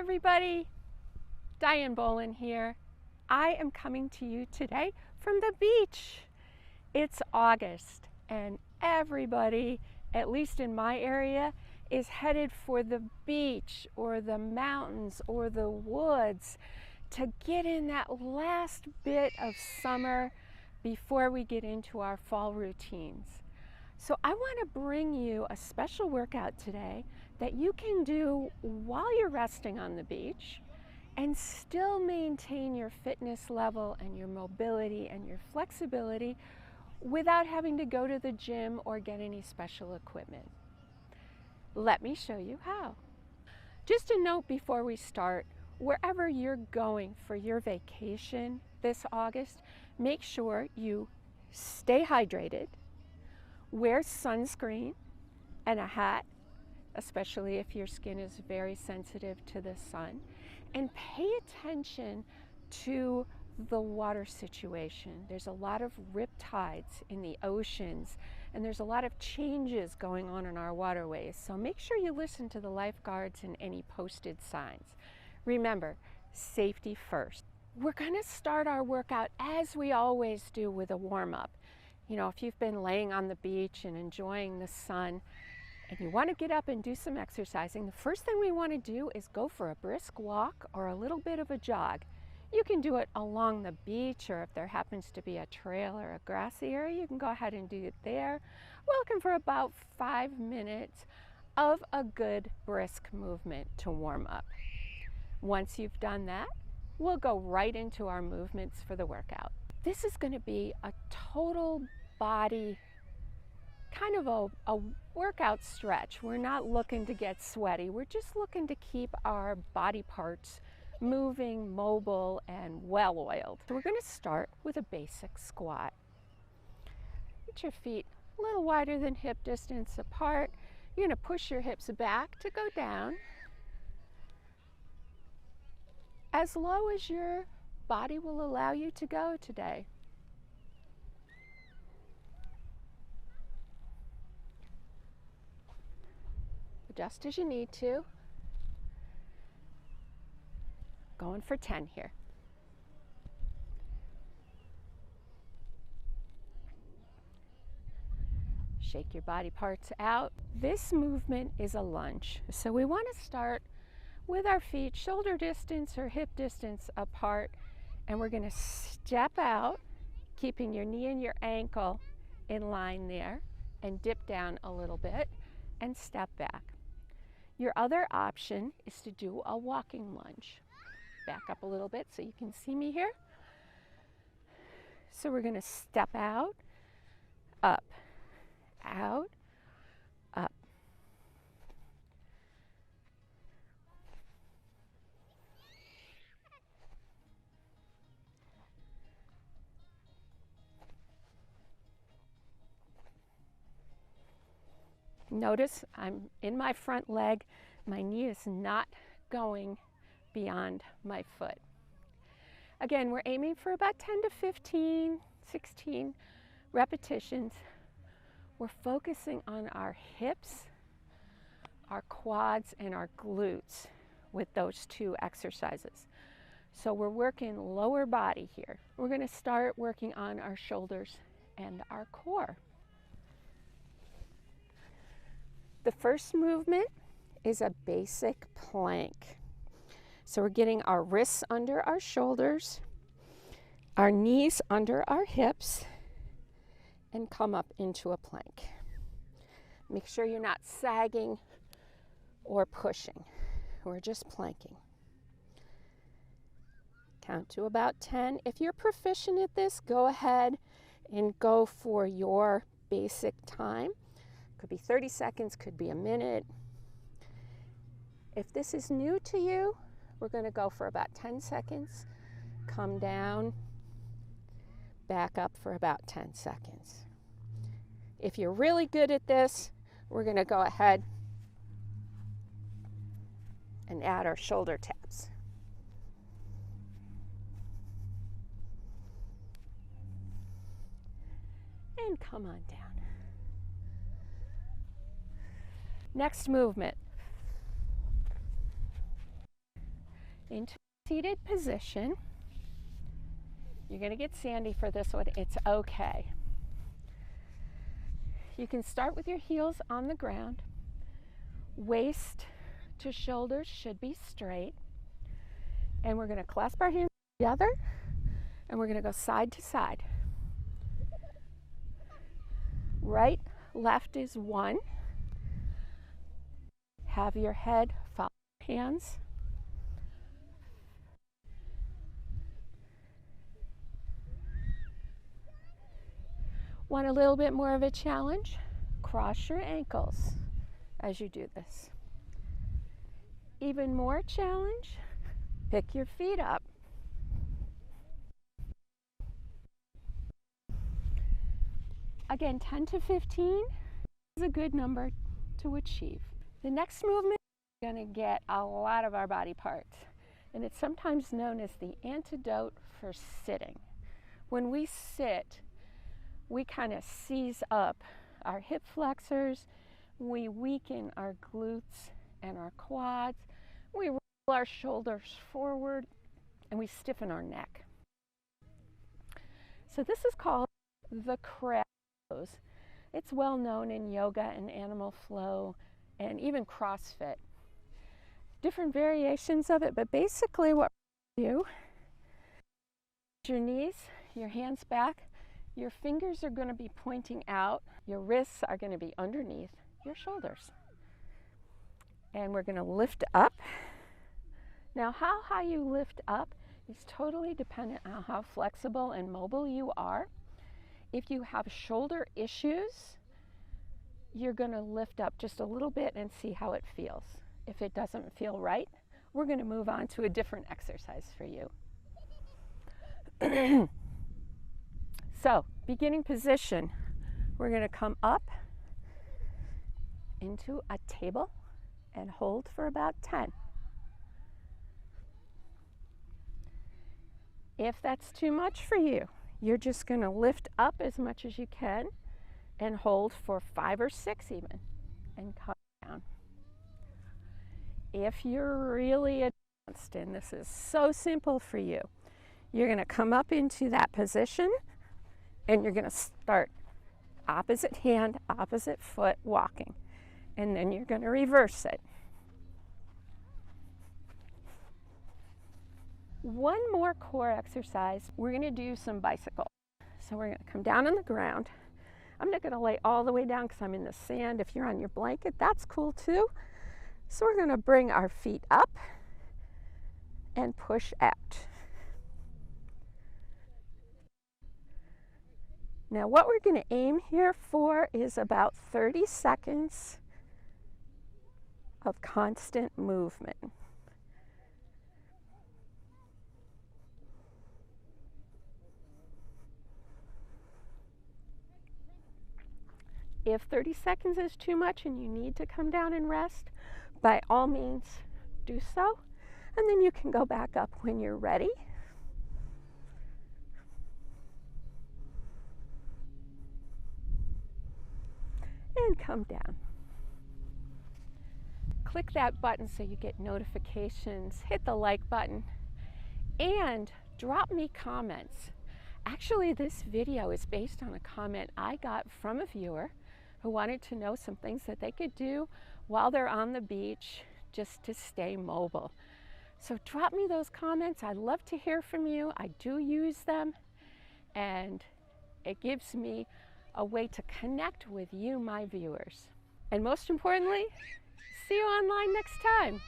everybody, Diane Bolin here. I am coming to you today from the beach. It's August and everybody, at least in my area, is headed for the beach or the mountains or the woods to get in that last bit of summer before we get into our fall routines. So I want to bring you a special workout today that you can do while you're resting on the beach and still maintain your fitness level and your mobility and your flexibility without having to go to the gym or get any special equipment. Let me show you how. Just a note before we start, wherever you're going for your vacation this August, make sure you stay hydrated, wear sunscreen and a hat, especially if your skin is very sensitive to the sun, and pay attention to the water situation. There's a lot of rip tides in the oceans, and there's a lot of changes going on in our waterways. So make sure you listen to the lifeguards and any posted signs. Remember, safety first. We're going to start our workout as we always do with a warm-up. You know, if you've been laying on the beach and enjoying the sun and you want to get up and do some exercising, the first thing we want to do is go for a brisk walk or a little bit of a jog. You can do it along the beach, or if there happens to be a trail or a grassy area, you can go ahead and do it there. We're looking for about 5 minutes of a good brisk movement to warm up. Once you've done that, we'll go right into our movements for the workout. This is going to be a total body, kind of a workout stretch. We're not looking to get sweaty. We're just looking to keep our body parts moving, mobile, and well-oiled. So we're going to start with a basic squat. Get your feet a little wider than hip distance apart. You're going to push your hips back to go down as low as your body will allow you to go today. Adjust as you need to. Going for 10 here. Shake your body parts out. This movement is a lunge. So we want to start with our feet shoulder distance or hip distance apart, and we're going to step out, keeping your knee and your ankle in line there, and dip down a little bit and step back. Your other option is to do a walking lunge. Back up a little bit so you can see me here. So we're going to step out, up, out, up. Notice I'm in my front leg. My knee is not going beyond my foot. Again, we're aiming for about 10 to 15, 16 repetitions. We're focusing on our hips, our quads, and our glutes with those two exercises. So we're working lower body here. We're going to start working on our shoulders and our core. The first movement is a basic plank. So we're getting our wrists under our shoulders, our knees under our hips, and come up into a plank. Make sure you're not sagging or pushing. We're just planking. Count to about 10. If you're proficient at this, go ahead and go for your basic time. Could be 30 seconds, could be a minute. If this is new to you, we're going to go for about 10 seconds, come down, back up for about 10 seconds. If you're really good at this, we're going to go ahead and add our shoulder taps. And come on down. Next movement. into a seated position. You're going to get sandy for this one. It's okay. You can start with your heels on the ground. Waist to shoulders should be straight. And we're going to clasp our hands together and we're going to go side to side. Right, left is 1. Have your head follow your hands. Want a little bit more of a challenge? Cross your ankles as you do this. Even more challenge, pick your feet up. Again, 10 to 15 is a good number to achieve. The next movement is going to get a lot of our body parts, and it's sometimes known as the antidote for sitting. When we sit, we kind of seize up our hip flexors, we weaken our glutes and our quads, we roll our shoulders forward, and we stiffen our neck. So this is called the crab pose. It's well known in yoga and animal flow and even CrossFit. Different variations of it, but basically what we do is your knees, your hands back, your fingers are going to be pointing out, your wrists are going to be underneath your shoulders. And we're going to lift up. Now, how high you lift up is totally dependent on how flexible and mobile you are. If you have shoulder issues, you're going to lift up just a little bit and see how it feels. If it doesn't feel right, we're going to move on to a different exercise for you. So, beginning position, we're going to come up into a table and hold for about 10. If that's too much for you, you're just going to lift up as much as you can and hold for 5 or 6 even, and come down. If you're really advanced, and this is so simple for you, you're going to come up into that position and you're going to start opposite hand, opposite foot walking, and then you're going to reverse it. One more core exercise, we're going to do some bicycle. So we're going to come down on the ground. I'm not going to lay all the way down because I'm in the sand. If you're on your blanket, that's cool too. So we're going to bring our feet up and push out. Now what we're going to aim here for is about 30 seconds of constant movement. If 30 seconds is too much and you need to come down and rest, by all means do so, and then you can go back up when you're ready. And come down. Click that button so you get notifications, hit the like button, and drop me comments. Actually, this video is based on a comment I got from a viewer who wanted to know some things that they could do while they're on the beach just to stay mobile. So drop me those comments. I'd love to hear from you. I do use them, and it gives me a way to connect with you, my viewers. And most importantly, see you online next time.